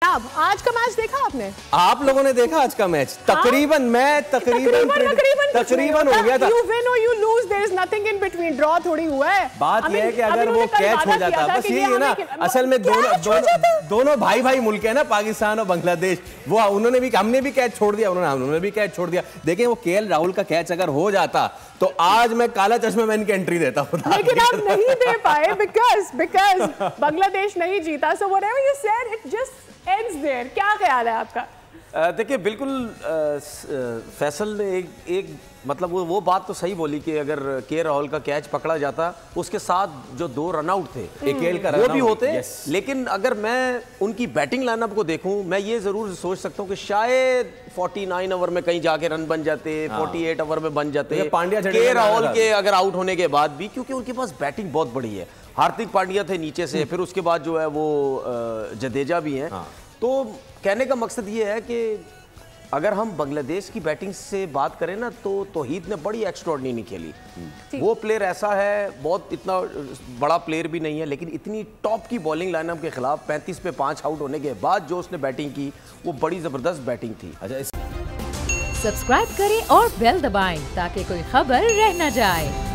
अब आज का मैच देखा आपने? आप लोगों ने देखा आज का मैच? तकरीबन मैं तकरीबन हो गया था। You win or you lose, there is nothing in between. Draw थोड़ी हुआ है। बात यह है कि अगर वो कैच हो जाता, बस यही है ना, असल में दोनों भाई भाई मुल्क है ना, पाकिस्तान और बांग्लादेश। वो हमने भी कैच छोड़ दिया, उन्होंने भी कैच छोड़ दिया। देखें वो केएल राहुल का कैच अगर हो जाता तो आज मैं काला चश्मा मैन की एंट्री देता हूं, लेकिन आप नहीं दे पाए because बांग्लादेश नहीं जीता। So whatever you said, it just ends there. क्या ख्याल है आपका? देखिए बिल्कुल फैसल ने एक मतलब वो बात तो सही बोली कि अगर के राहुल का कैच पकड़ा जाता उसके साथ जो 2 रन आउट थे केएल का वो भी होते। लेकिन अगर मैं उनकी बैटिंग लाइनअप को देखूं, मैं ये जरूर सोच सकता हूं कि शायद 49 ओवर में कहीं जाके रन बन जाते, 48 ओवर में बन जाते के राहुल के अगर आउट होने के बाद भी, क्योंकि उनके पास बैटिंग बहुत बड़ी है। हार्दिक पांड्या थे नीचे से, फिर उसके बाद जो है वो जडेजा भी हैं। तो कहने का मकसद ये है कि अगर हम बांग्लादेश की बैटिंग से बात करें ना, तो तौहीद ने बड़ी एक्स्ट्राऑर्डिनरी खेली। वो प्लेयर ऐसा है, बहुत इतना बड़ा प्लेयर भी नहीं है, लेकिन इतनी टॉप की बॉलिंग लाइनअप के खिलाफ 35 पे 5 आउट होने के बाद जो उसने बैटिंग की वो बड़ी जबरदस्त बैटिंग थी। सब्सक्राइब करें और बेल दबाएं ताकि कोई खबर रह न जाए।